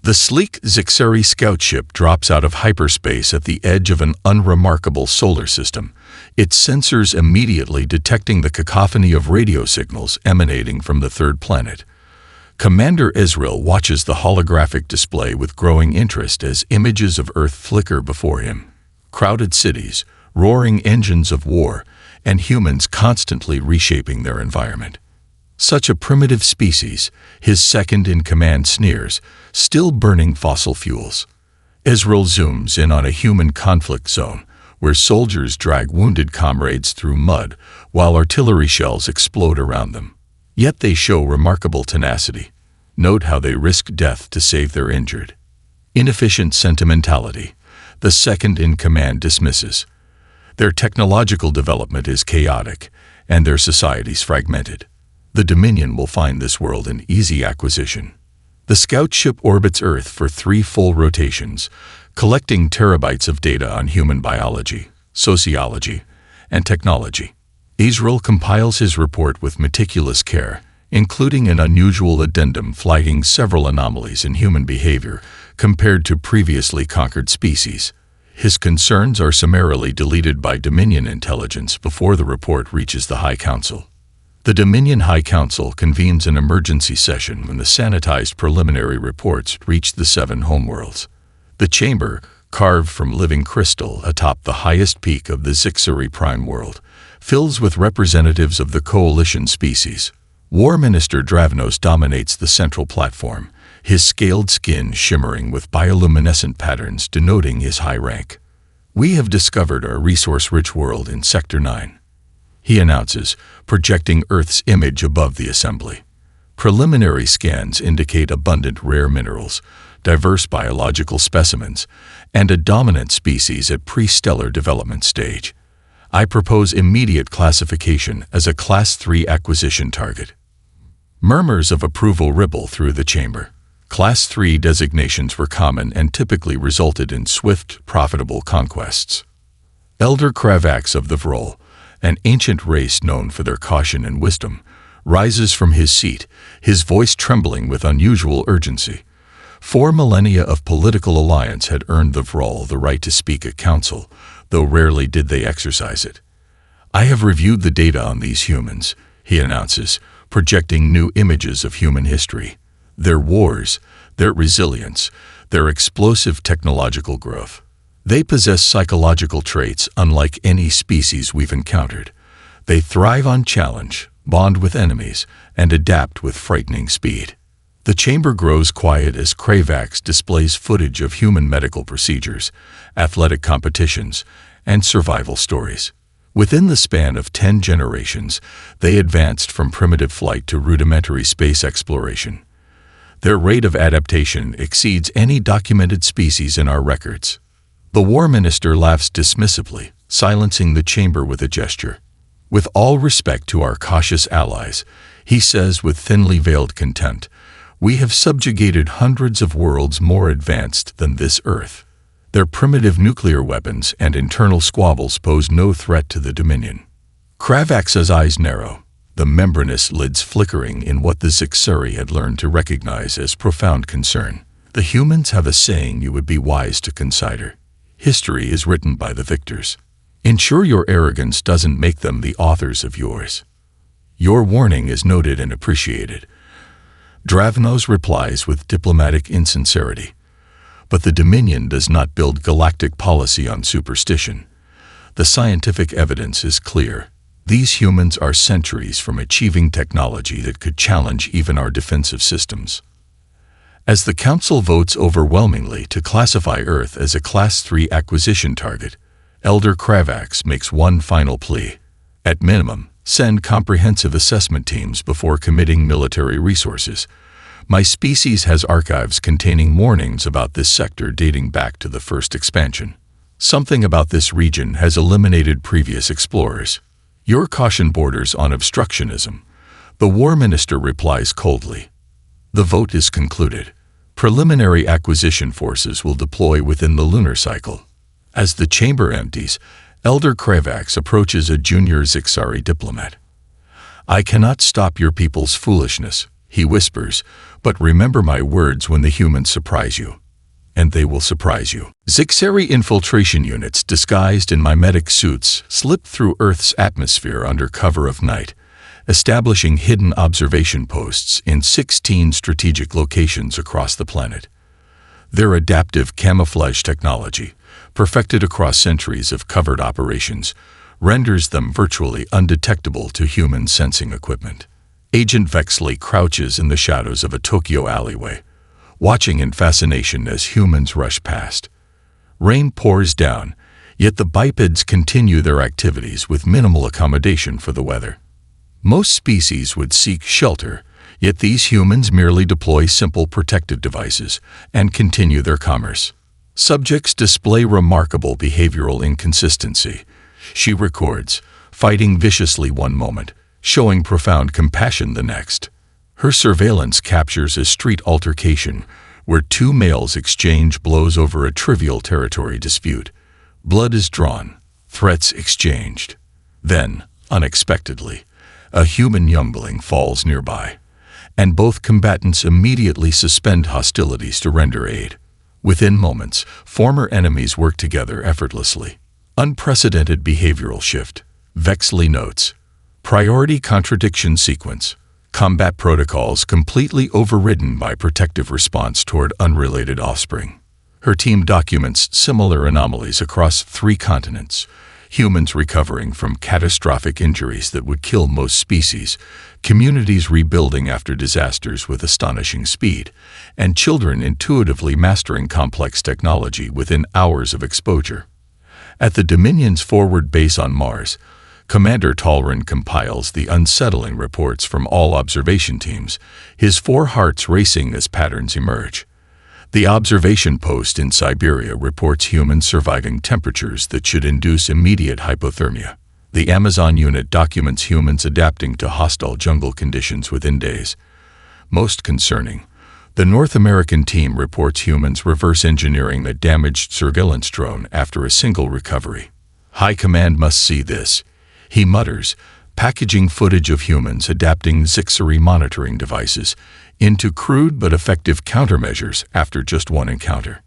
The sleek Zixari scout ship drops out of hyperspace at the edge of an unremarkable solar system, its sensors immediately detecting the cacophony of radio signals emanating from the third planet. Commander Israel watches the holographic display with growing interest as images of Earth flicker before him. Crowded cities, roaring engines of war, and humans constantly reshaping their environment. Such a primitive species, his second-in-command sneers, still burning fossil fuels. Israel zooms in on a human conflict zone, where soldiers drag wounded comrades through mud, while artillery shells explode around them. Yet they show remarkable tenacity. Note how they risk death to save their injured. Inefficient sentimentality, the second-in-command dismisses. Their technological development is chaotic, and their societies fragmented. The Dominion will find this world an easy acquisition. The scout ship orbits Earth for 3 full rotations, collecting terabytes of data on human biology, sociology, and technology. Israel compiles his report with meticulous care, including an unusual addendum flagging several anomalies in human behavior compared to previously conquered species. His concerns are summarily deleted by Dominion intelligence before the report reaches the High Council. The Dominion High Council convenes an emergency session when the sanitized preliminary reports reach the 7 homeworlds. The chamber, carved from living crystal atop the highest peak of the Zixari Prime world, fills with representatives of the coalition species. War Minister Dravnos dominates the central platform, his scaled skin shimmering with bioluminescent patterns denoting his high rank. "We have discovered our resource-rich world in Sector 9. He announces, projecting Earth's image above the assembly. Preliminary scans indicate abundant rare minerals, diverse biological specimens, and a dominant species at pre-stellar development stage. I propose immediate classification as a Class 3 acquisition target." Murmurs of approval ripple through the chamber. Class 3 designations were common and typically resulted in swift, profitable conquests. Elder Kravax of the Vrol, an ancient race known for their caution and wisdom, rises from his seat, his voice trembling with unusual urgency. 4 millennia of political alliance had earned the Vrol the right to speak at council, though rarely did they exercise it. "I have reviewed the data on these humans," he announces, projecting new images of human history. Their wars, their resilience, their explosive technological growth. They possess psychological traits unlike any species we've encountered. They thrive on challenge, bond with enemies, and adapt with frightening speed. The chamber grows quiet as Kravax displays footage of human medical procedures, athletic competitions, and survival stories. Within the span of 10 generations, they advanced from primitive flight to rudimentary space exploration. Their rate of adaptation exceeds any documented species in our records. The War Minister laughs dismissively, silencing the chamber with a gesture. "With all respect to our cautious allies," he says with thinly veiled contempt, "we have subjugated hundreds of worlds more advanced than this Earth. Their primitive nuclear weapons and internal squabbles pose no threat to the Dominion." Kravax's eyes narrow, the membranous lids flickering in what the Zixari had learned to recognize as profound concern. "The humans have a saying you would be wise to consider. History is written by the victors. Ensure your arrogance doesn't make them the authors of yours." "Your warning is noted and appreciated," Dravnos replies with diplomatic insincerity. But the Dominion does not build galactic policy on superstition. The scientific evidence is clear. These humans are centuries from achieving technology that could challenge even our defensive systems. As the Council votes overwhelmingly to classify Earth as a Class 3 acquisition target, Elder Kravax makes one final plea. At minimum, send comprehensive assessment teams before committing military resources. My species has archives containing warnings about this sector dating back to the first expansion. Something about this region has eliminated previous explorers. Your caution borders on obstructionism. The War Minister replies coldly. The vote is concluded. Preliminary acquisition forces will deploy within the lunar cycle. As the chamber empties, Elder Kravax approaches a junior Zixari diplomat. "I cannot stop your people's foolishness," he whispers, "but remember my words when the humans surprise you." And they will surprise you. Zixari infiltration units disguised in mimetic suits slip through Earth's atmosphere under cover of night, establishing hidden observation posts in 16 strategic locations across the planet. Their adaptive camouflage technology, perfected across centuries of covered operations, renders them virtually undetectable to human sensing equipment. Agent Vexley crouches in the shadows of a Tokyo alleyway, watching in fascination as humans rush past. Rain pours down, yet the bipeds continue their activities with minimal accommodation for the weather. Most species would seek shelter, yet these humans merely deploy simple protective devices and continue their commerce. Subjects display remarkable behavioral inconsistency. She records, fighting viciously one moment, showing profound compassion the next. Her surveillance captures a street altercation where two males exchange blows over a trivial territory dispute. Blood is drawn, threats exchanged. Then, unexpectedly, a human youngling falls nearby, and both combatants immediately suspend hostilities to render aid. Within moments, former enemies work together effortlessly. Unprecedented behavioral shift. Vexley notes, priority contradiction sequence. Combat protocols completely overridden by protective response toward unrelated offspring. Her team documents similar anomalies across 3 continents. Humans recovering from catastrophic injuries that would kill most species, communities rebuilding after disasters with astonishing speed, and children intuitively mastering complex technology within hours of exposure. At the Dominion's forward base on Mars, Commander Talrin compiles the unsettling reports from all observation teams, his 4 hearts racing as patterns emerge. The observation post in Siberia reports humans surviving temperatures that should induce immediate hypothermia. The Amazon unit documents humans adapting to hostile jungle conditions within days. Most concerning, the North American team reports humans reverse engineering a damaged surveillance drone after a single recovery. High Command must see this, he mutters, packaging footage of humans adapting Zixari monitoring devices into crude but effective countermeasures after just one encounter.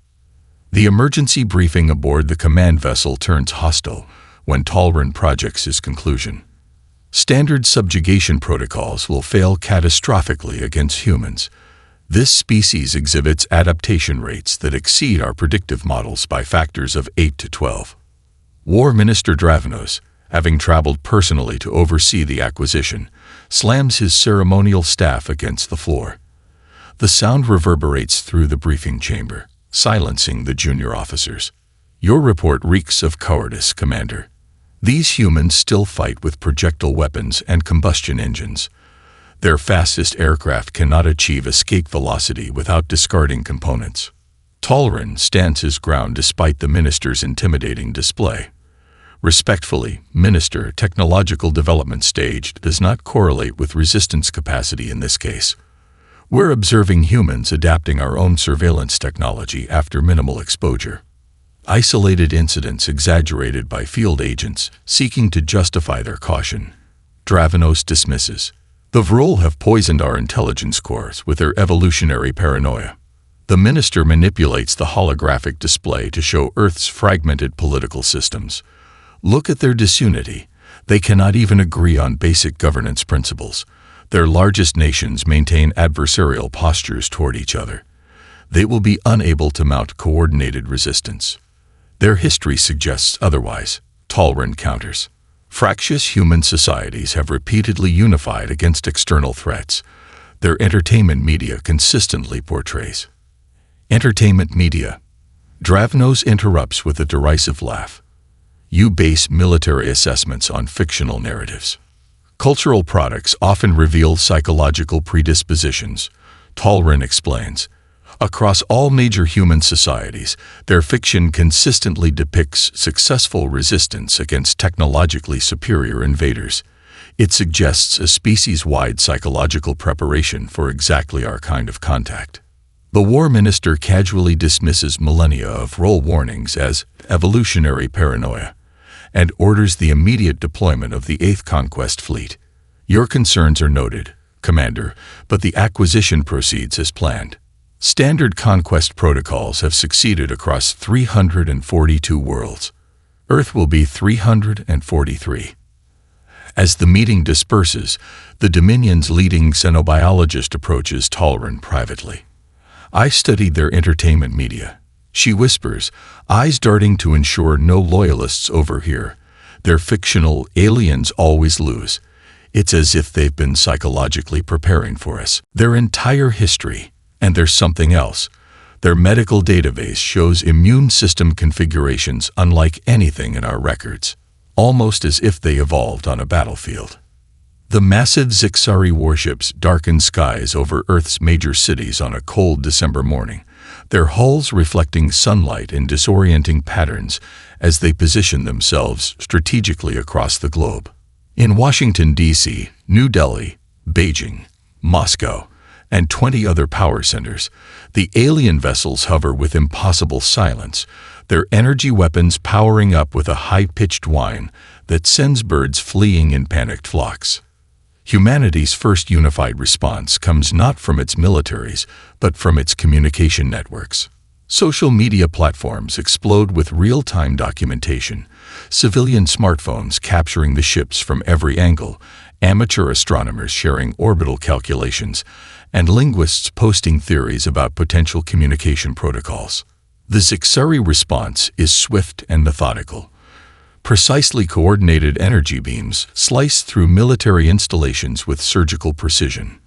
The emergency briefing aboard the command vessel turns hostile when Talrin projects his conclusion. Standard subjugation protocols will fail catastrophically against humans. This species exhibits adaptation rates that exceed our predictive models by factors of 8 to 12. War Minister Dravanos, having traveled personally to oversee the acquisition, slams his ceremonial staff against the floor. The sound reverberates through the briefing chamber, silencing the junior officers. Your report reeks of cowardice, Commander. These humans still fight with projectile weapons and combustion engines. Their fastest aircraft cannot achieve escape velocity without discarding components. Talrin stands his ground despite the minister's intimidating display. Respectfully, Minister, technological development stage does not correlate with resistance capacity in this case. We're observing humans adapting our own surveillance technology after minimal exposure. Isolated incidents exaggerated by field agents seeking to justify their caution. Dravanos dismisses. The Vrol have poisoned our intelligence cores with their evolutionary paranoia. The minister manipulates the holographic display to show Earth's fragmented political systems. Look at their disunity. They cannot even agree on basic governance principles. Their largest nations maintain adversarial postures toward each other. They will be unable to mount coordinated resistance. Their history suggests otherwise, Talrin counters. Fractious human societies have repeatedly unified against external threats. Their entertainment media consistently portrays. Entertainment media. Dravanos interrupts with a derisive laugh. You base military assessments on fictional narratives. Cultural products often reveal psychological predispositions, Talrin explains. Across all major human societies, their fiction consistently depicts successful resistance against technologically superior invaders. It suggests a species-wide psychological preparation for exactly our kind of contact. The War Minister casually dismisses millennia of role warnings as evolutionary paranoia and orders the immediate deployment of the 8th Conquest Fleet. Your concerns are noted, Commander, but the acquisition proceeds as planned. Standard conquest protocols have succeeded across 342 worlds. Earth will be 343. As the meeting disperses, the Dominion's leading xenobiologist approaches Talrin privately. I studied their entertainment media. She whispers, eyes darting to ensure no loyalists overhear. Their fictional aliens always lose. It's as if they've been psychologically preparing for us. Their entire history. And there's something else. Their medical database shows immune system configurations unlike anything in our records, almost as if they evolved on a battlefield. The massive Zixari warships darken skies over Earth's major cities on a cold December morning, their hulls reflecting sunlight in disorienting patterns as they position themselves strategically across the globe. In Washington, D.C., New Delhi, Beijing, Moscow, and 20 other power centers, the alien vessels hover with impossible silence, their energy weapons powering up with a high-pitched whine that sends birds fleeing in panicked flocks. Humanity's first unified response comes not from its militaries, but from its communication networks. Social media platforms explode with real-time documentation, civilian smartphones capturing the ships from every angle, amateur astronomers sharing orbital calculations, and linguists posting theories about potential communication protocols. The Zixari response is swift and methodical. Precisely coordinated energy beams slice through military installations with surgical precision.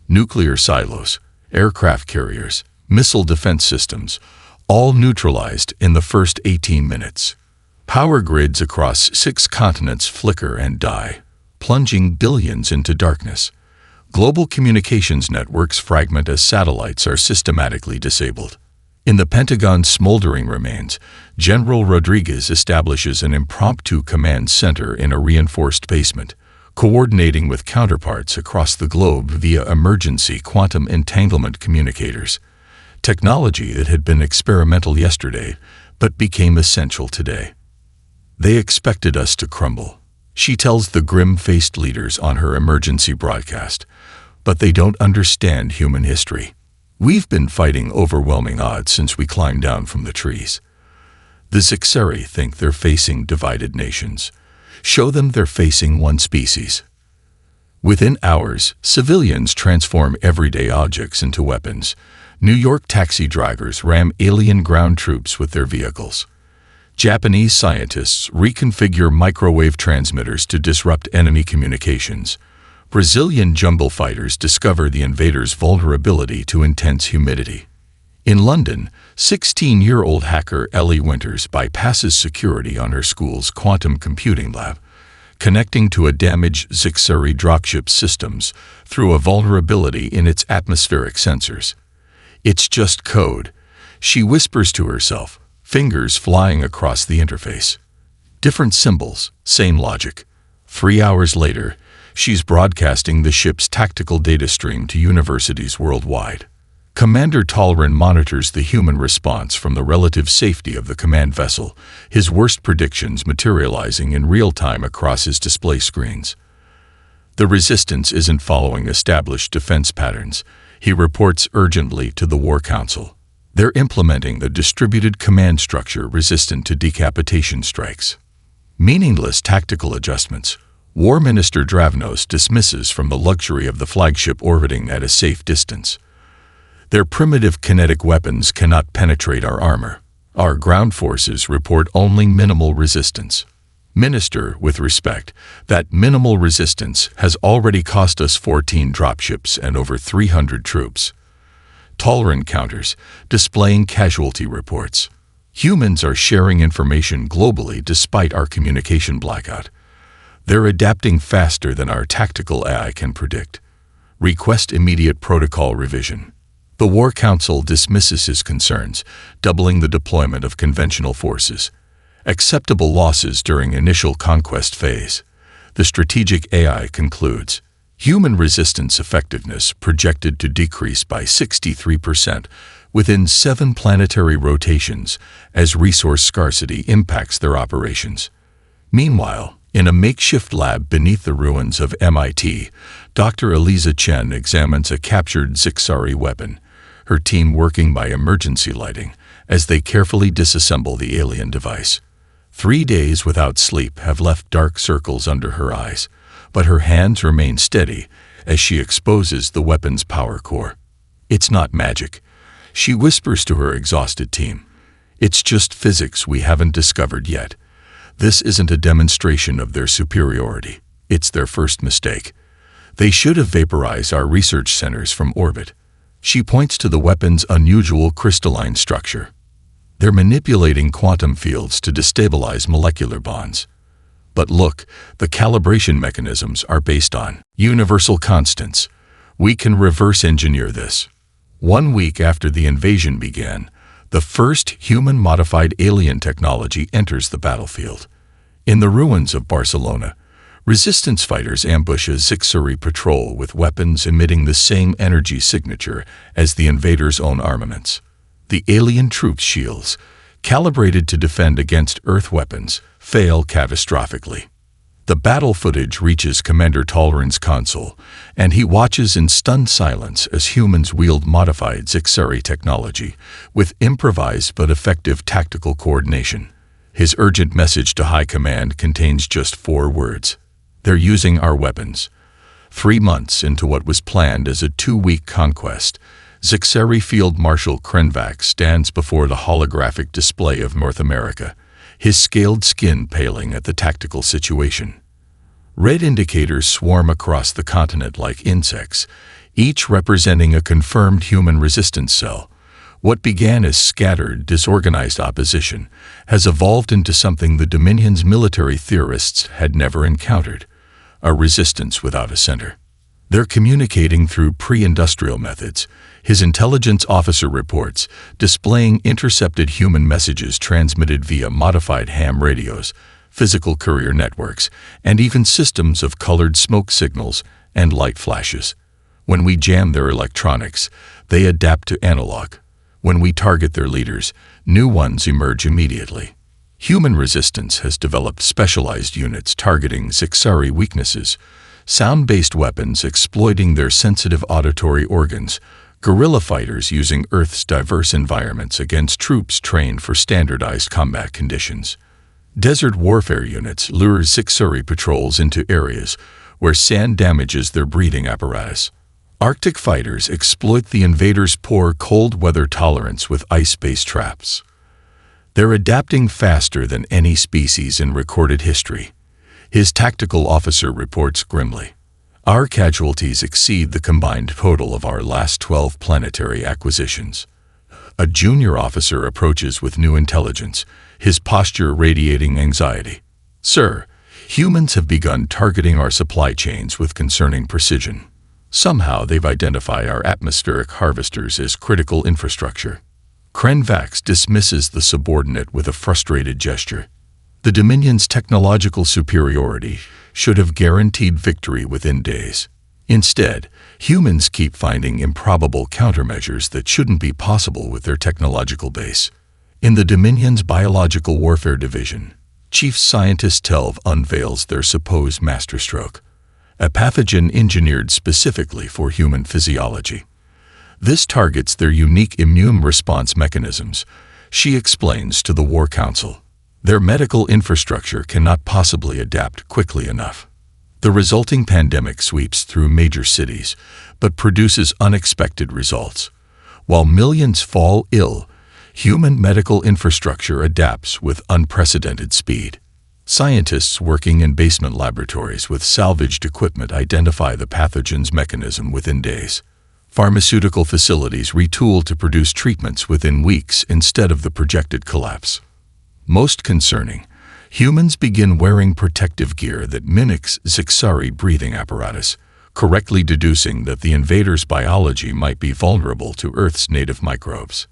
Nuclear silos, aircraft carriers, missile defense systems, all neutralized in the first 18 minutes. Power grids across 6 continents flicker and die, plunging billions into darkness. Global communications networks fragment as satellites are systematically disabled. In the Pentagon's smoldering remains, General Rodriguez establishes an impromptu command center in a reinforced basement, coordinating with counterparts across the globe via emergency quantum entanglement communicators. Technology that had been experimental yesterday, but became essential today. They expected us to crumble, she tells the grim-faced leaders on her emergency broadcast, but they don't understand human history. We've been fighting overwhelming odds since we climbed down from the trees. The Zixari think they're facing divided nations. Show them they're facing one species. Within hours, civilians transform everyday objects into weapons. New York taxi drivers ram alien ground troops with their vehicles. Japanese scientists reconfigure microwave transmitters to disrupt enemy communications. Brazilian jungle fighters discover the invaders' vulnerability to intense humidity. In London, 16-year-old hacker Ellie Winters bypasses security on her school's quantum computing lab, connecting to a damaged Zixari dropship systems through a vulnerability in its atmospheric sensors. It's just code, she whispers to herself, fingers flying across the interface. Different symbols, same logic. 3 hours later, she's broadcasting the ship's tactical data stream to universities worldwide. Commander Talrin monitors the human response from the relative safety of the command vessel, his worst predictions materializing in real time across his display screens. The resistance isn't following established defense patterns, he reports urgently to the War Council. They're implementing a distributed command structure resistant to decapitation strikes. Meaningless tactical adjustments. War Minister Dravnos dismisses from the luxury of the flagship orbiting at a safe distance. Their primitive kinetic weapons cannot penetrate our armor. Our ground forces report only minimal resistance. Minister, with respect, that minimal resistance has already cost us 14 dropships and over 300 troops. Talrin counters, displaying casualty reports. Humans are sharing information globally despite our communication blackout. They're adapting faster than our tactical AI can predict. Request immediate protocol revision. The War Council dismisses his concerns, doubling the deployment of conventional forces. Acceptable losses during initial conquest phase. The strategic AI concludes. Human resistance effectiveness projected to decrease by 63% within 7 planetary rotations as resource scarcity impacts their operations. Meanwhile, In a makeshift lab beneath the ruins of MIT, Dr. Eliza Chen examines a captured Zixari weapon, her team working by emergency lighting as they carefully disassemble the alien device. 3 days without sleep have left dark circles under her eyes, but her hands remain steady as she exposes the weapon's power core. It's not magic, she whispers to her exhausted team. It's just physics we haven't discovered yet. This isn't a demonstration of their superiority. It's their first mistake. They should have vaporized our research centers from orbit. She points to the weapon's unusual crystalline structure. They're manipulating quantum fields to destabilize molecular bonds. But look, the calibration mechanisms are based on universal constants. We can reverse engineer this. 1 week after the invasion began, the first human-modified alien technology enters the battlefield. In the ruins of Barcelona, resistance fighters ambush a Zixari patrol with weapons emitting the same energy signature as the invaders' own armaments. The alien troops' shields, calibrated to defend against Earth weapons, fail catastrophically. The battle footage reaches Commander Toleran's console, and he watches in stunned silence as humans wield modified Zixari technology with improvised but effective tactical coordination. His urgent message to High Command contains just 4 words. They're using our weapons. 3 months into what was planned as a 2-week conquest, Zixari Field Marshal Krenvac stands before the holographic display of North America, his scaled skin paling at the tactical situation. Red indicators swarm across the continent like insects, each representing a confirmed human resistance cell. What began as scattered, disorganized opposition has evolved into something the Dominion's military theorists had never encountered: a resistance without a center. They're communicating through pre-industrial methods, his intelligence officer reports, displaying intercepted human messages transmitted via modified ham radios, physical courier networks, and even systems of colored smoke signals and light flashes. When we jam their electronics, they adapt to analog. When we target their leaders, new ones emerge immediately. Human resistance has developed specialized units targeting Zixari weaknesses, sound-based weapons exploiting their sensitive auditory organs, guerrilla fighters using Earth's diverse environments against troops trained for standardized combat conditions. Desert warfare units lure Zixari patrols into areas where sand damages their breathing apparatus. Arctic fighters exploit the invaders' poor cold weather tolerance with ice-based traps. They're adapting faster than any species in recorded history. His tactical officer reports grimly. Our casualties exceed the combined total of our last 12 planetary acquisitions. A junior officer approaches with new intelligence, his posture radiating anxiety. Sir, humans have begun targeting our supply chains with concerning precision. Somehow they've identified our atmospheric harvesters as critical infrastructure. Krenvac dismisses the subordinate with a frustrated gesture. The Dominion's technological superiority should have guaranteed victory within days. Instead, humans keep finding improbable countermeasures that shouldn't be possible with their technological base. In the Dominion's Biological Warfare Division, Chief Scientist Telv unveils their supposed masterstroke, a pathogen engineered specifically for human physiology. This targets their unique immune response mechanisms, she explains to the War Council. Their medical infrastructure cannot possibly adapt quickly enough. The resulting pandemic sweeps through major cities, but produces unexpected results. While millions fall ill, human medical infrastructure adapts with unprecedented speed. Scientists working in basement laboratories with salvaged equipment identify the pathogen's mechanism within days. Pharmaceutical facilities retool to produce treatments within weeks instead of the projected collapse. Most concerning, humans begin wearing protective gear that mimics Zixari breathing apparatus, correctly deducing that the invader's biology might be vulnerable to Earth's native microbes.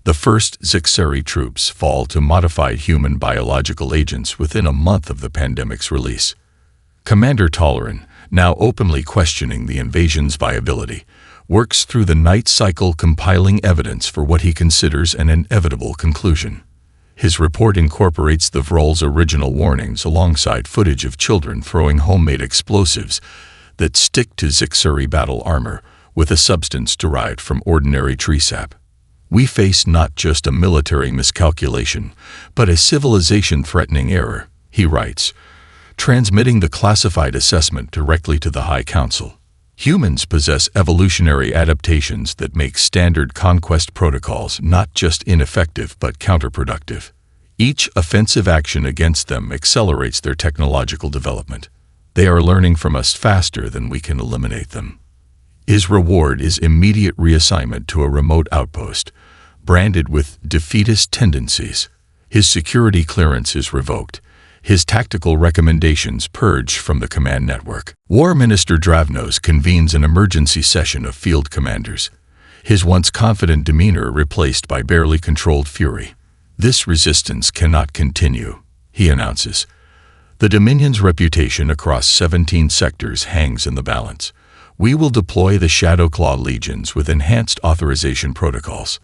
The first Zixari troops fall to modified human biological agents within a month of the pandemic's release. Commander Toleran, now openly questioning the invasion's viability, works through the night cycle compiling evidence for what he considers an inevitable conclusion. His report incorporates the Vrol's original warnings alongside footage of children throwing homemade explosives that stick to Zixuri battle armor with a substance derived from ordinary tree sap. We face not just a military miscalculation, but a civilization-threatening error, he writes, transmitting the classified assessment directly to the High Council. Humans possess evolutionary adaptations that make standard conquest protocols not just ineffective but counterproductive. Each offensive action against them accelerates their technological development. They are learning from us faster than we can eliminate them. His reward is immediate reassignment to a remote outpost, branded with defeatist tendencies. His security clearance is revoked. His tactical recommendations purged from the command network. War Minister Dravnos convenes an emergency session of field commanders, his once confident demeanor replaced by barely controlled fury. This resistance cannot continue, he announces. The Dominion's reputation across 17 sectors hangs in the balance. We will deploy the Shadowclaw legions with enhanced authorization protocols.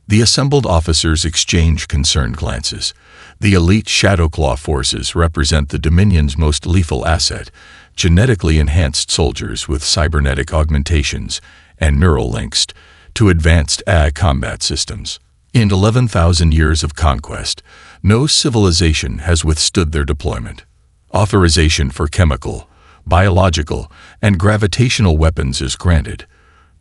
The assembled officers exchange concerned glances. The elite Shadowclaw forces represent the Dominion's most lethal asset, genetically enhanced soldiers with cybernetic augmentations and neural links to advanced AI combat systems. In 11,000 years of conquest, no civilization has withstood their deployment. Authorization for chemical, biological, and gravitational weapons is granted.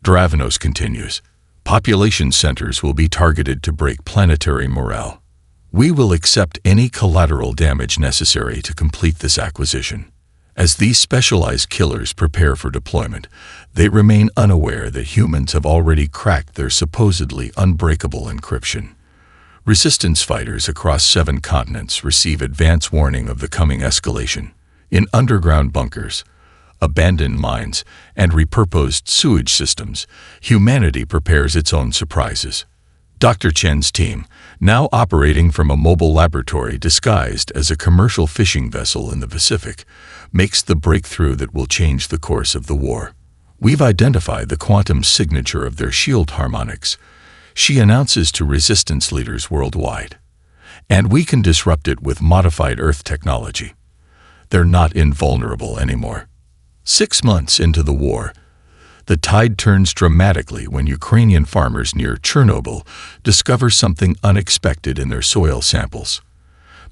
Dravnos continues. Population centers will be targeted to break planetary morale. We will accept any collateral damage necessary to complete this acquisition. As these specialized killers prepare for deployment, they remain unaware that humans have already cracked their supposedly unbreakable encryption. Resistance fighters across 7 continents receive advance warning of the coming escalation. In underground bunkers, abandoned mines, and repurposed sewage systems, humanity prepares its own surprises. Dr. Chen's team, now operating from a mobile laboratory disguised as a commercial fishing vessel in the Pacific, makes the breakthrough that will change the course of the war. We've identified the quantum signature of their shield harmonics, she announces to resistance leaders worldwide. And we can disrupt it with modified Earth technology. They're not invulnerable anymore. 6 months into the war, the tide turns dramatically when Ukrainian farmers near Chernobyl discover something unexpected in their soil samples.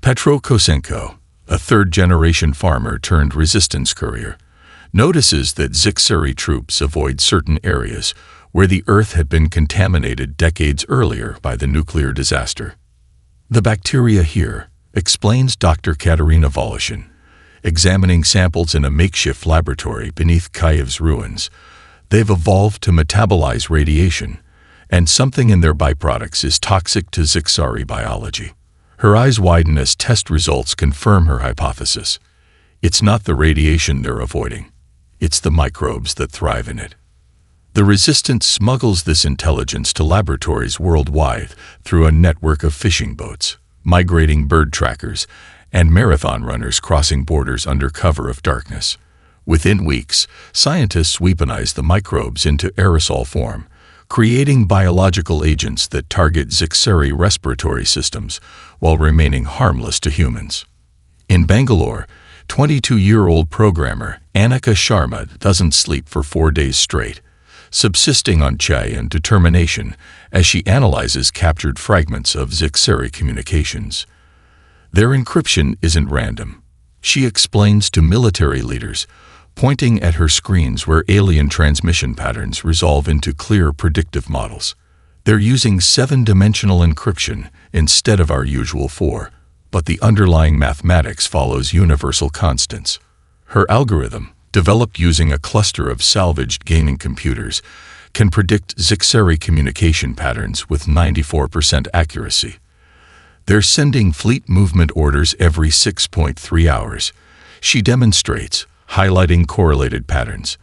Petro Kosenko, a third-generation farmer turned resistance courier, notices that Zixuri troops avoid certain areas where the Earth had been contaminated decades earlier by the nuclear disaster. The bacteria here, explains Dr. Katerina Voloshin, examining samples in a makeshift laboratory beneath Kyiv's ruins. They've evolved to metabolize radiation, and something in their byproducts is toxic to Zixuri biology. Her eyes widen as test results confirm her hypothesis. It's not the radiation they're avoiding. It's the microbes that thrive in it. The resistance smuggles this intelligence to laboratories worldwide through a network of fishing boats, migrating bird trackers, and marathon runners crossing borders under cover of darkness. Within weeks, scientists weaponize the microbes into aerosol form, creating biological agents that target Zixuri respiratory systems while remaining harmless to humans. In Bangalore, 22-year-old programmer Anika Sharma doesn't sleep for 4 days straight, subsisting on chai and determination as she analyzes captured fragments of Zixuri communications. Their encryption isn't random, she explains to military leaders, pointing at her screens where alien transmission patterns resolve into clear predictive models. They're using 7-dimensional encryption instead of our usual 4, but the underlying mathematics follows universal constants. Her algorithm, developed using a cluster of salvaged gaming computers, can predict Zixuri communication patterns with 94% accuracy. They're sending fleet movement orders every 6.3 hours, she demonstrates, highlighting correlated patterns.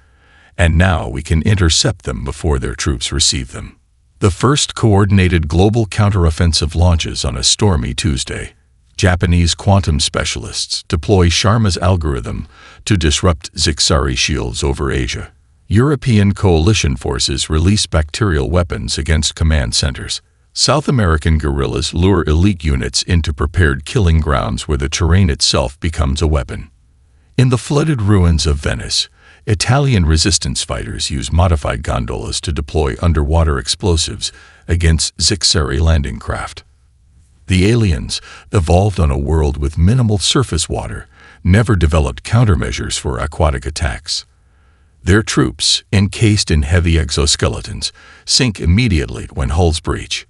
And now we can intercept them before their troops receive them. The first coordinated global counteroffensive launches on a stormy Tuesday. Japanese quantum specialists deploy Sharma's algorithm to disrupt Zixuri shields over Asia. European coalition forces release bacterial weapons against command centers. South American guerrillas lure elite units into prepared killing grounds where the terrain itself becomes a weapon. In the flooded ruins of Venice, Italian resistance fighters use modified gondolas to deploy underwater explosives against Zixari landing craft. The aliens, evolved on a world with minimal surface water, never developed countermeasures for aquatic attacks. Their troops, encased in heavy exoskeletons, sink immediately when hulls breach.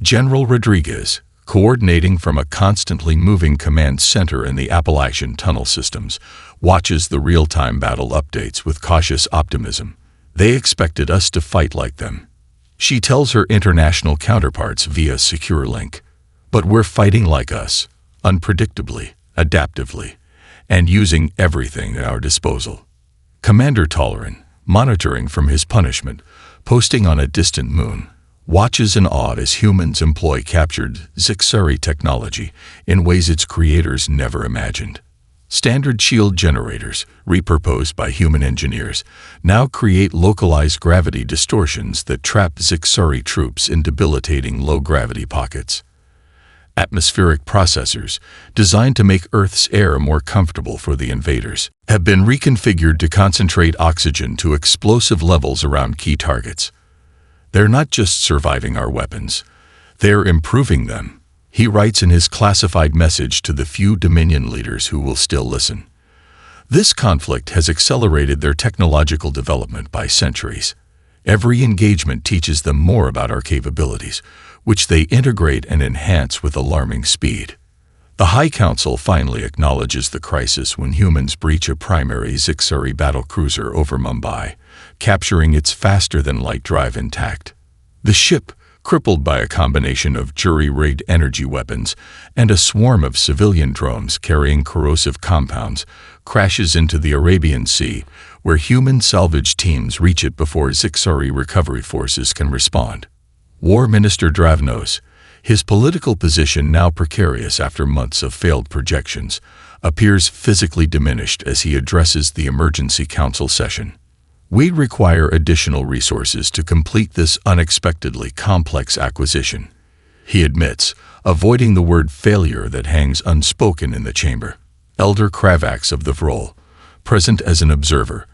General Rodriguez, coordinating from a constantly moving command center in the Appalachian tunnel systems, watches the real-time battle updates with cautious optimism. They expected us to fight like them. She tells her international counterparts via secure link. But we're fighting like us, unpredictably, adaptively, and using everything at our disposal. Commander Toleran, monitoring from his punishment, posting on a distant moon, watches in awe as humans employ captured Zixari technology in ways its creators never imagined. Standard shield generators, repurposed by human engineers, now create localized gravity distortions that trap Zixari troops in debilitating low-gravity pockets. Atmospheric processors, designed to make Earth's air more comfortable for the invaders, have been reconfigured to concentrate oxygen to explosive levels around key targets. They're not just surviving our weapons, they're improving them, he writes in his classified message to the few Dominion leaders who will still listen. This conflict has accelerated their technological development by centuries. Every engagement teaches them more about our capabilities, which they integrate and enhance with alarming speed. The High Council finally acknowledges the crisis when humans breach a primary Zixari battlecruiser over Mumbai, capturing its faster-than-light drive intact. The ship, crippled by a combination of jury-rigged energy weapons and a swarm of civilian drones carrying corrosive compounds, crashes into the Arabian Sea, where human salvage teams reach it before Zixari recovery forces can respond. War Minister Dravnos, his political position now precarious after months of failed projections, appears physically diminished as he addresses the emergency council session. We require additional resources to complete this unexpectedly complex acquisition, he admits, avoiding the word failure that hangs unspoken in the chamber. Elder Kravax of the Vrol, present as an observer,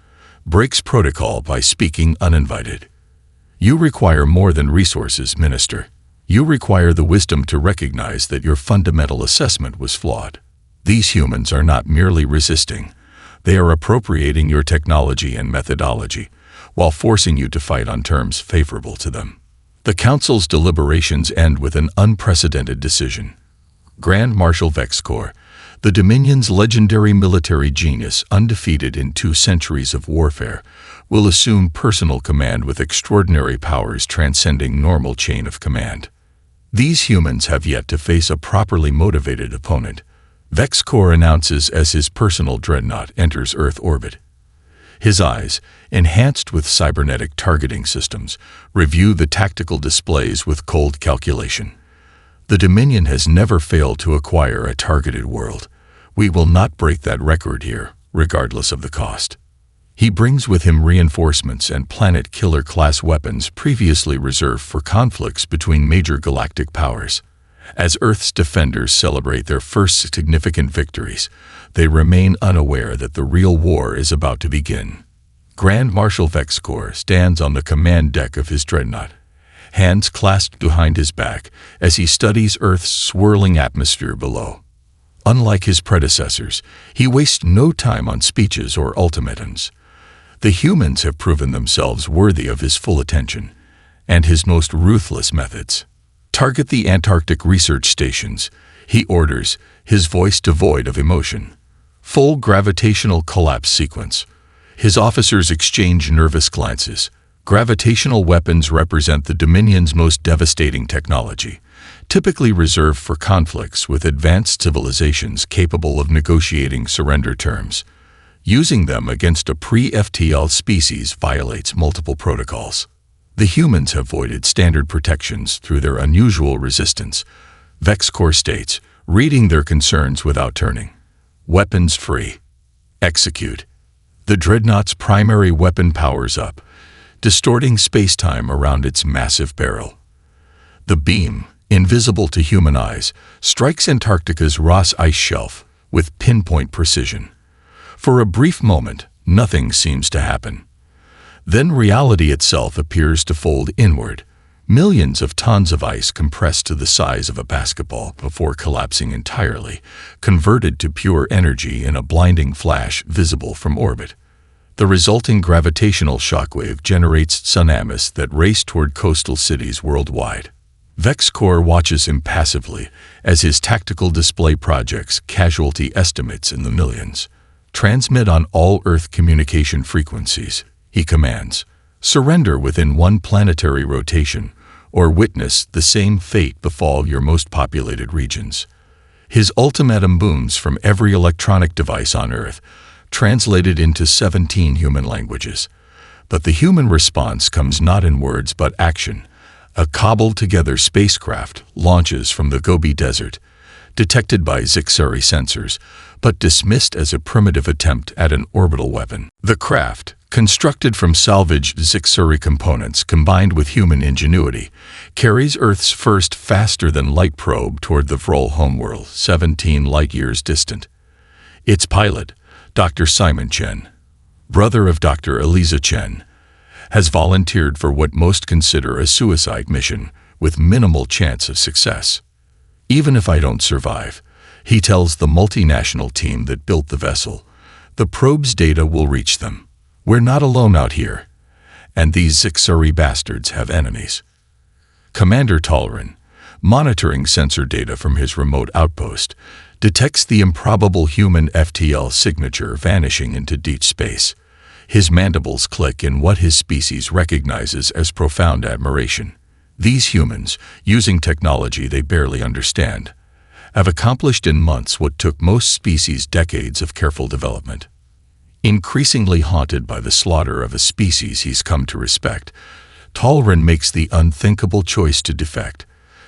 breaks protocol by speaking uninvited. You require more than resources, Minister. You require the wisdom to recognize that your fundamental assessment was flawed. These humans are not merely resisting. They are appropriating your technology and methodology, while forcing you to fight on terms favorable to them. The Council's deliberations end with an unprecedented decision. Grand Marshal Vexcor, the Dominion's legendary military genius undefeated in 2 centuries of warfare, will assume personal command with extraordinary powers transcending normal chain of command. These humans have yet to face a properly motivated opponent. Vexcor announces as his personal dreadnought enters Earth orbit. His eyes, enhanced with cybernetic targeting systems, review the tactical displays with cold calculation. The Dominion has never failed to acquire a targeted world. We will not break that record here, regardless of the cost. He brings with him reinforcements and planet-killer-class weapons previously reserved for conflicts between major galactic powers. As Earth's defenders celebrate their first significant victories, they remain unaware that the real war is about to begin. Grand Marshal Vexcor stands on the command deck of his dreadnought, hands clasped behind his back as he studies Earth's swirling atmosphere below. Unlike his predecessors, he wastes no time on speeches or ultimatums. The humans have proven themselves worthy of his full attention, and his most ruthless methods. Target the Antarctic research stations, he orders, his voice devoid of emotion. Full gravitational collapse sequence. His officers exchange nervous glances. Gravitational weapons represent the Dominion's most devastating technology, typically reserved for conflicts with advanced civilizations capable of negotiating surrender terms. Using them against a pre-FTL species violates multiple protocols. The humans have voided standard protections through their unusual resistance, Vexcor states, reading their concerns without turning. Weapons free. Execute. The dreadnought's primary weapon powers up, distorting space-time around its massive barrel. The beam, invisible to human eyes, strikes Antarctica's Ross ice shelf with pinpoint precision. For a brief moment, nothing seems to happen. Then reality itself appears to fold inward. Millions of tons of ice compressed to the size of a basketball before collapsing entirely, converted to pure energy in a blinding flash visible from orbit. The resulting gravitational shockwave generates tsunamis that race toward coastal cities worldwide. VexCorp watches impassively as his tactical display projects casualty estimates in the millions. Transmit on all Earth communication frequencies, he commands. Surrender within one planetary rotation, or witness the same fate befall your most populated regions. His ultimatum booms from every electronic device on Earth, translated into 17 human languages. But the human response comes not in words but action. A cobbled-together spacecraft launches from the Gobi Desert, detected by Zixari sensors, but dismissed as a primitive attempt at an orbital weapon. The craft, constructed from salvaged Zixari components combined with human ingenuity, carries Earth's first faster-than-light probe toward the Vrol homeworld, 17 light-years distant. Its pilot, Dr. Simon Chen, brother of Dr. Eliza Chen, has volunteered for what most consider a suicide mission with minimal chance of success. Even if I don't survive, he tells the multinational team that built the vessel, the probe's data will reach them. We're not alone out here, and these Zixari bastards have enemies. Commander Talrin, monitoring sensor data from his remote outpost, detects the improbable human FTL signature vanishing into deep space. His mandibles click in what his species recognizes as profound admiration. These humans, using technology they barely understand, have accomplished in months what took most species decades of careful development. Increasingly haunted by the slaughter of a species he's come to respect, Talrin makes the unthinkable choice to defect,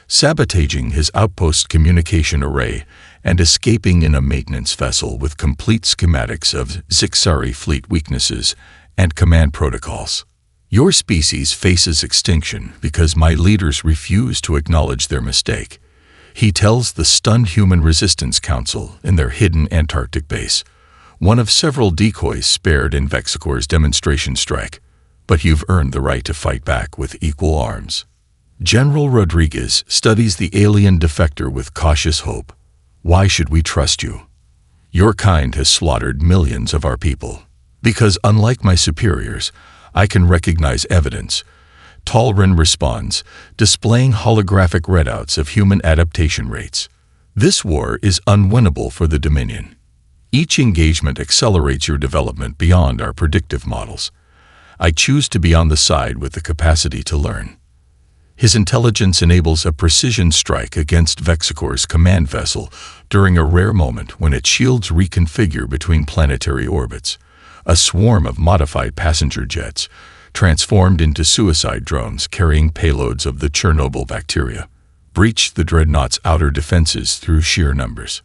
sabotaging his outpost communication array and escaping in a maintenance vessel with complete schematics of Zixari fleet weaknesses and command protocols. Your species faces extinction because my leaders refuse to acknowledge their mistake, he tells the stunned Human Resistance Council in their hidden Antarctic base, one of several decoys spared in VexCorp's demonstration strike. But you've earned the right to fight back with equal arms. General Rodriguez studies the alien defector with cautious hope. Why should we trust you? Your kind has slaughtered millions of our people. Because unlike my superiors, I can recognize evidence. Talrin responds, displaying holographic readouts of human adaptation rates. This war is unwinnable for the Dominion. Each engagement accelerates your development beyond our predictive models. I choose to be on the side with the capacity to learn. His intelligence enables a precision strike against VexCorp's command vessel during a rare moment when its shields reconfigure between planetary orbits. A swarm of modified passenger jets, transformed into suicide drones carrying payloads of the Chernobyl bacteria, breached the dreadnought's outer defenses through sheer numbers.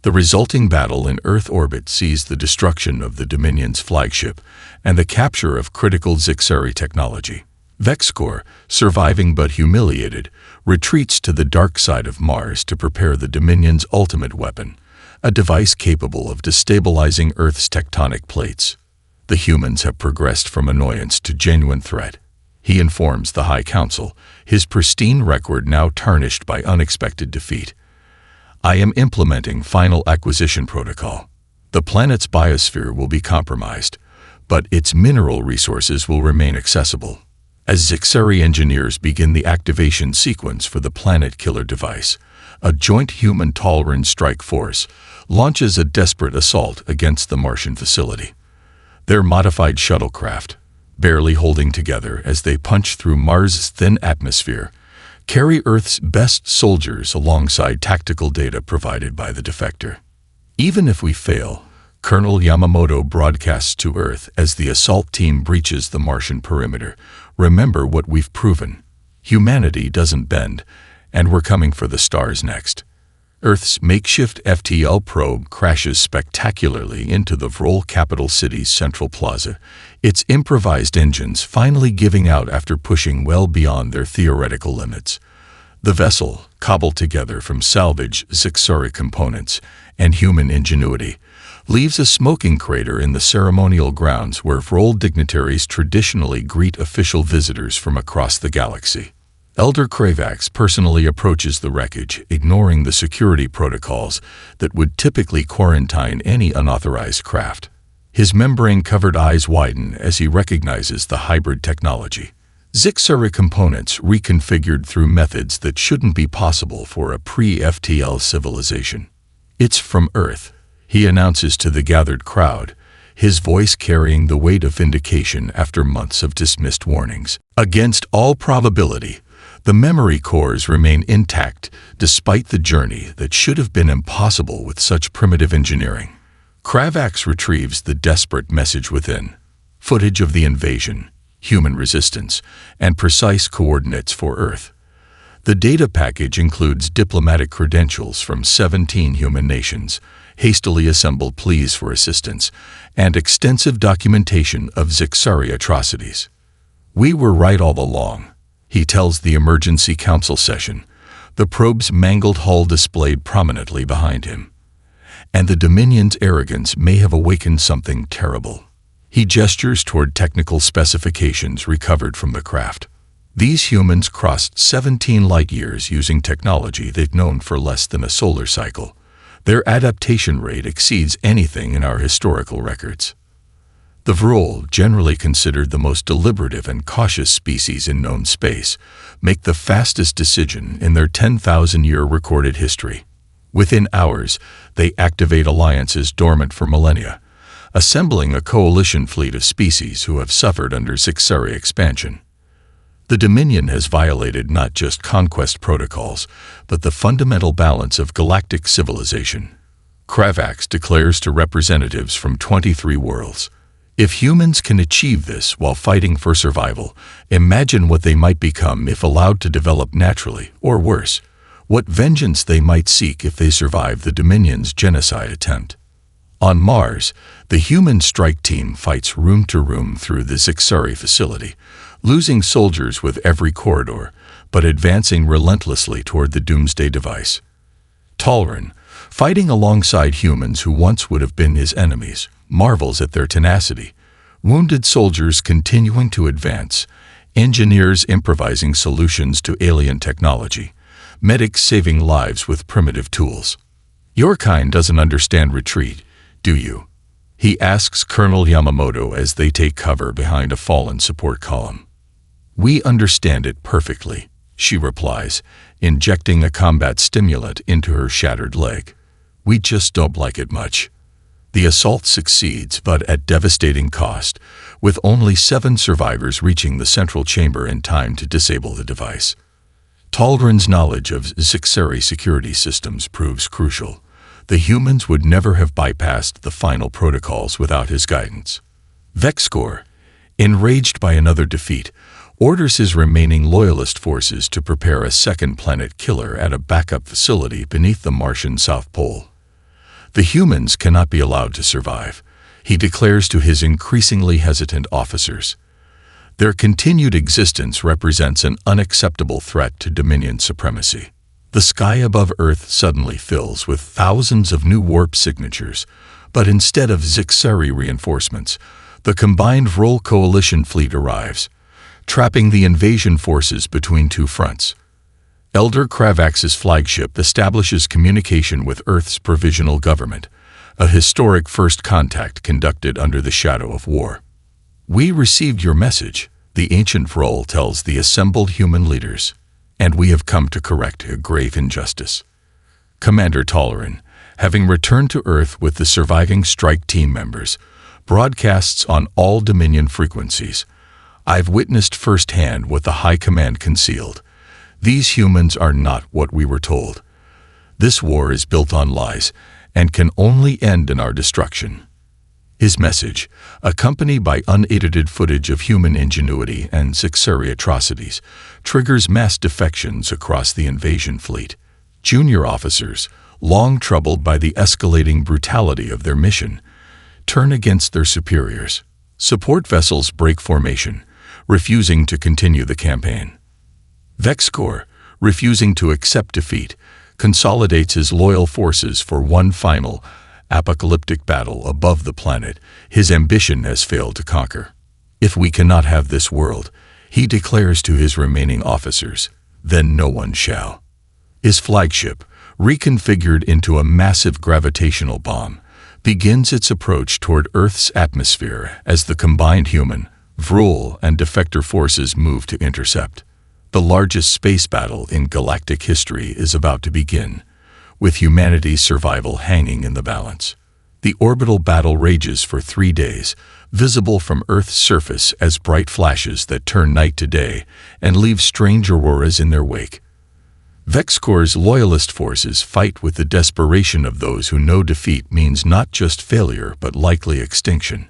The resulting battle in Earth orbit sees the destruction of the Dominion's flagship and the capture of critical Zixari technology. VexCorp, surviving but humiliated, retreats to the dark side of Mars to prepare the Dominion's ultimate weapon, a device capable of destabilizing Earth's tectonic plates. The humans have progressed from annoyance to genuine threat. He informs the High Council, his pristine record now tarnished by unexpected defeat. I am implementing final acquisition protocol. The planet's biosphere will be compromised, but its mineral resources will remain accessible. As Zixari engineers begin the activation sequence for the planet killer device, a joint human Talrin strike force launches a desperate assault against the Martian facility. Their modified shuttlecraft, barely holding together as they punch through Mars' thin atmosphere, carry Earth's best soldiers alongside tactical data provided by the defector. Even if we fail, Colonel Yamamoto broadcasts to Earth as the assault team breaches the Martian perimeter. Remember what we've proven. Humanity doesn't bend, and we're coming for the stars next. Earth's makeshift FTL probe crashes spectacularly into the Vrol capital city's central plaza, its improvised engines finally giving out after pushing well beyond their theoretical limits. The vessel, cobbled together from salvaged Zixari components and human ingenuity, leaves a smoking crater in the ceremonial grounds where Vrol dignitaries traditionally greet official visitors from across the galaxy. Elder Kravax personally approaches the wreckage, ignoring the security protocols that would typically quarantine any unauthorized craft. His membrane-covered eyes widen as he recognizes the hybrid technology. Zixari components reconfigured through methods that shouldn't be possible for a pre-FTL civilization. "It's from Earth," he announces to the gathered crowd, his voice carrying the weight of vindication after months of dismissed warnings. Against all probability, the memory cores remain intact despite the journey that should have been impossible with such primitive engineering. Kravax retrieves the desperate message within. Footage of the invasion, human resistance, and precise coordinates for Earth. The data package includes diplomatic credentials from 17 human nations, hastily assembled pleas for assistance, and extensive documentation of Zixari atrocities. "We were right all along," he tells the emergency council session, the probe's mangled hull displayed prominently behind him. "And the Dominion's arrogance may have awakened something terrible." He gestures toward technical specifications recovered from the craft. These humans crossed 17 light-years using technology they've known for less than a solar cycle. Their adaptation rate exceeds anything in our historical records. The Vrol, generally considered the most deliberative and cautious species in known space, make the fastest decision in their 10,000-year recorded history. Within hours, they activate alliances dormant for millennia, assembling a coalition fleet of species who have suffered under Zixari expansion. The Dominion has violated not just conquest protocols, but the fundamental balance of galactic civilization. Kravax declares to representatives from 23 worlds, "If humans can achieve this while fighting for survival, imagine what they might become if allowed to develop naturally, or worse, what vengeance they might seek if they survive the Dominion's genocide attempt." On Mars, the human strike team fights room to room through the Zixari facility, losing soldiers with every corridor, but advancing relentlessly toward the doomsday device. Talrin, fighting alongside humans who once would have been his enemies, marvels at their tenacity. Wounded soldiers continuing to advance, engineers improvising solutions to alien technology, medics saving lives with primitive tools. "Your kind doesn't understand retreat, do you?" he asks Colonel Yamamoto as they take cover behind a fallen support column. "We understand it perfectly," she replies, injecting a combat stimulant into her shattered leg. "We just don't like it much." The assault succeeds, but at devastating cost, with only 7 survivors reaching the central chamber in time to disable the device. Talrin's knowledge of Zixari security systems proves crucial. The humans would never have bypassed the final protocols without his guidance. Vexcor, enraged by another defeat, orders his remaining loyalist forces to prepare a second planet killer at a backup facility beneath the Martian South Pole. The humans cannot be allowed to survive, he declares to his increasingly hesitant officers. Their continued existence represents an unacceptable threat to Dominion supremacy. The sky above Earth suddenly fills with thousands of new warp signatures, but instead of Zixari reinforcements, the combined Vrol coalition fleet arrives, trapping the invasion forces between 2 fronts. Elder Kravax's flagship establishes communication with Earth's provisional government, a historic first contact conducted under the shadow of war. "We received your message," the ancient Vrol tells the assembled human leaders, "and we have come to correct a grave injustice." Commander Talrin, having returned to Earth with the surviving strike team members, broadcasts on all Dominion frequencies. "I've witnessed firsthand what the High Command concealed. These humans are not what we were told. This war is built on lies and can only end in our destruction." His message, accompanied by unedited footage of human ingenuity and Zixari atrocities, triggers mass defections across the invasion fleet. Junior officers, long troubled by the escalating brutality of their mission, turn against their superiors. Support vessels break formation, refusing to continue the campaign. Vexcor, refusing to accept defeat, consolidates his loyal forces for one final, apocalyptic battle above the planet his ambition has failed to conquer. If we cannot have this world, he declares to his remaining officers, then no one shall. His flagship, reconfigured into a massive gravitational bomb, begins its approach toward Earth's atmosphere as the combined human, Vrul, and defector forces move to intercept. The largest space battle in galactic history is about to begin, with humanity's survival hanging in the balance. The orbital battle rages for 3 days, visible from Earth's surface as bright flashes that turn night to day and leave strange auroras in their wake. VexCorp's loyalist forces fight with the desperation of those who know defeat means not just failure but likely extinction.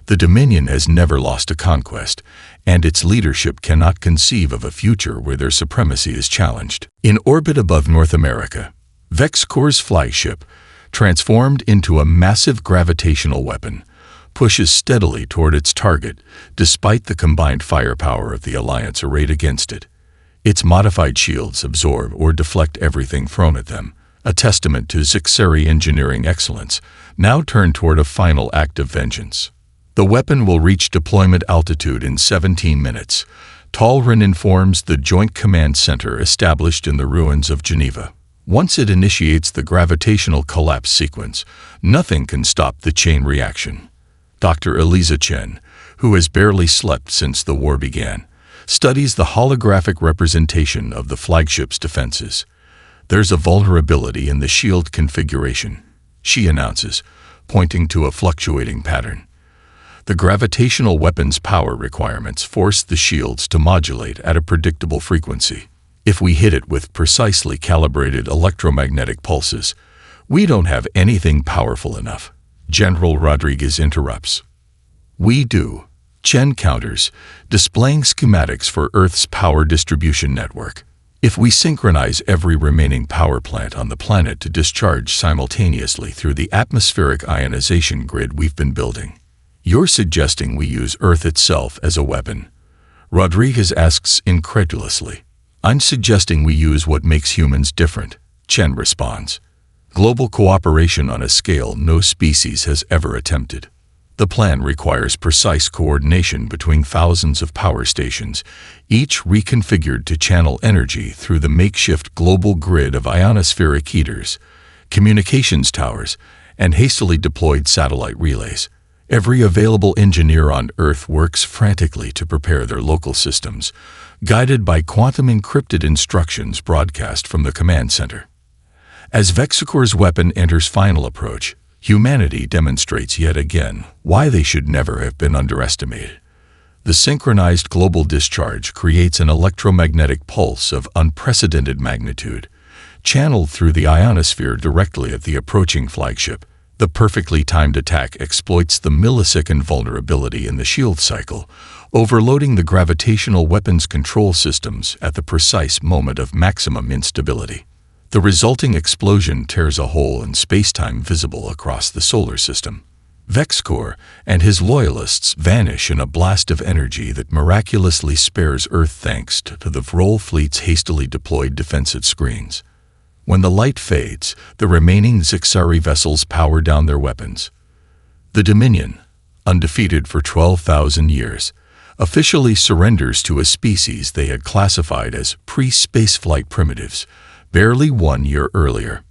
The Dominion has never lost a conquest, and its leadership cannot conceive of a future where their supremacy is challenged. In orbit above North America, VexCorp's flagship, transformed into a massive gravitational weapon, pushes steadily toward its target despite the combined firepower of the Alliance arrayed against it. Its modified shields absorb or deflect everything thrown at them, a testament to Zixari engineering excellence, now turned toward a final act of vengeance. The weapon will reach deployment altitude in 17 minutes, Talrin informs the Joint Command Center established in the ruins of Geneva. Once it initiates the gravitational collapse sequence, nothing can stop the chain reaction. Dr. Eliza Chen, who has barely slept since the war began, studies the holographic representation of the flagship's defenses. There's a vulnerability in the shield configuration, she announces, pointing to a fluctuating pattern. The gravitational weapon's power requirements force the shields to modulate at a predictable frequency. If we hit it with precisely calibrated electromagnetic pulses, we don't have anything powerful enough. General Rodriguez interrupts. We do, Chen counters, displaying schematics for Earth's power distribution network. If we synchronize every remaining power plant on the planet to discharge simultaneously through the atmospheric ionization grid we've been building. You're suggesting we use Earth itself as a weapon? Rodriguez asks incredulously. I'm suggesting we use what makes humans different, Chen responds. Global cooperation on a scale no species has ever attempted. The plan requires precise coordination between thousands of power stations, each reconfigured to channel energy through the makeshift global grid of ionospheric heaters, communications towers, and hastily deployed satellite relays. Every available engineer on Earth works frantically to prepare their local systems, guided by quantum-encrypted instructions broadcast from the command center. As VexCorp's weapon enters final approach, humanity demonstrates yet again why they should never have been underestimated. The synchronized global discharge creates an electromagnetic pulse of unprecedented magnitude, channeled through the ionosphere directly at the approaching flagship. The perfectly timed attack exploits the millisecond vulnerability in the shield cycle, overloading the gravitational weapons control systems at the precise moment of maximum instability. The resulting explosion tears a hole in space-time visible across the solar system. VexCorp and his loyalists vanish in a blast of energy that miraculously spares Earth thanks to the Vrol fleet's hastily deployed defensive screens. When the light fades, the remaining Zixari vessels power down their weapons. The Dominion, undefeated for 12,000 years, officially surrenders to a species they had classified as pre-spaceflight primitives, barely 1 year earlier.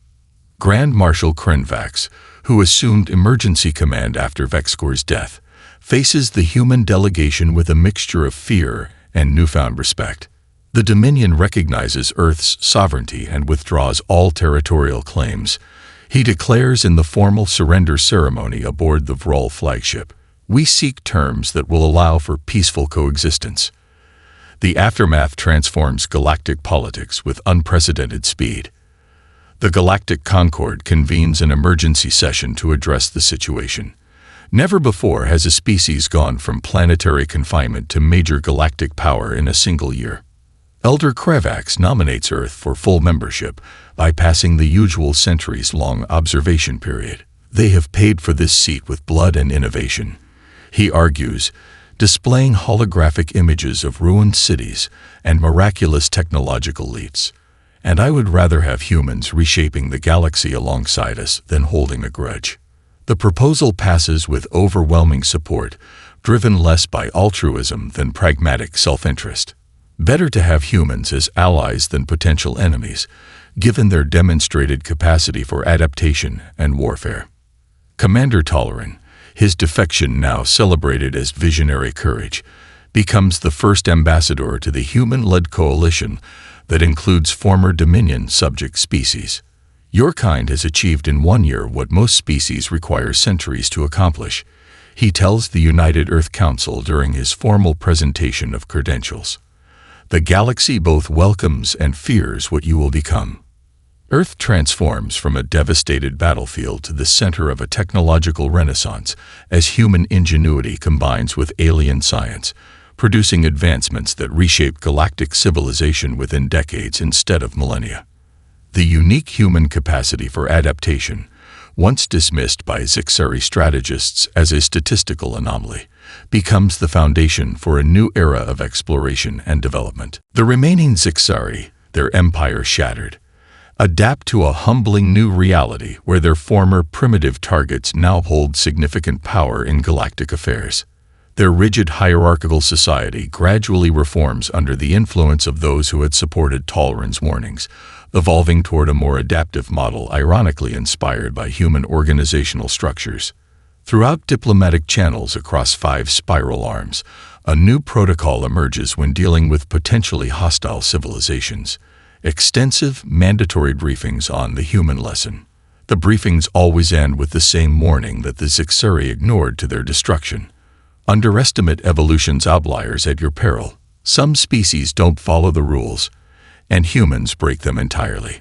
Grand Marshal Krenvax, who assumed emergency command after VexCorp's death, faces the human delegation with a mixture of fear and newfound respect. The Dominion recognizes Earth's sovereignty and withdraws all territorial claims. He declares in the formal surrender ceremony aboard the Vrol flagship, "We seek terms that will allow for peaceful coexistence." The aftermath transforms galactic politics with unprecedented speed. The Galactic Concord convenes an emergency session to address the situation. Never before has a species gone from planetary confinement to major galactic power in a single year. Elder Krevax nominates Earth for full membership, bypassing the usual centuries-long observation period. They have paid for this seat with blood and innovation, he argues, displaying holographic images of ruined cities and miraculous technological leaps. And I would rather have humans reshaping the galaxy alongside us than holding a grudge. The proposal passes with overwhelming support, driven less by altruism than pragmatic self-interest. Better to have humans as allies than potential enemies, given their demonstrated capacity for adaptation and warfare. Commander Toleran, his defection now celebrated as visionary courage, becomes the first ambassador to the human-led coalition that includes former Dominion subject species. Your kind has achieved in 1 year what most species require centuries to accomplish, he tells the United Earth Council during his formal presentation of credentials. The galaxy both welcomes and fears what you will become. Earth transforms from a devastated battlefield to the center of a technological renaissance as human ingenuity combines with alien science, producing advancements that reshape galactic civilization within decades instead of millennia. The unique human capacity for adaptation, once dismissed by Zixari strategists as a statistical anomaly, becomes the foundation for a new era of exploration and development. The remaining Zixari, their empire shattered, adapt to a humbling new reality where their former primitive targets now hold significant power in galactic affairs. Their rigid hierarchical society gradually reforms under the influence of those who had supported Toleran's warnings, evolving toward a more adaptive model ironically inspired by human organizational structures. Throughout diplomatic channels across 5 spiral arms, a new protocol emerges when dealing with potentially hostile civilizations. Extensive, mandatory briefings on the human lesson. The briefings always end with the same warning that the Zixari ignored to their destruction. Underestimate evolution's outliers at your peril. Some species don't follow the rules, and humans break them entirely.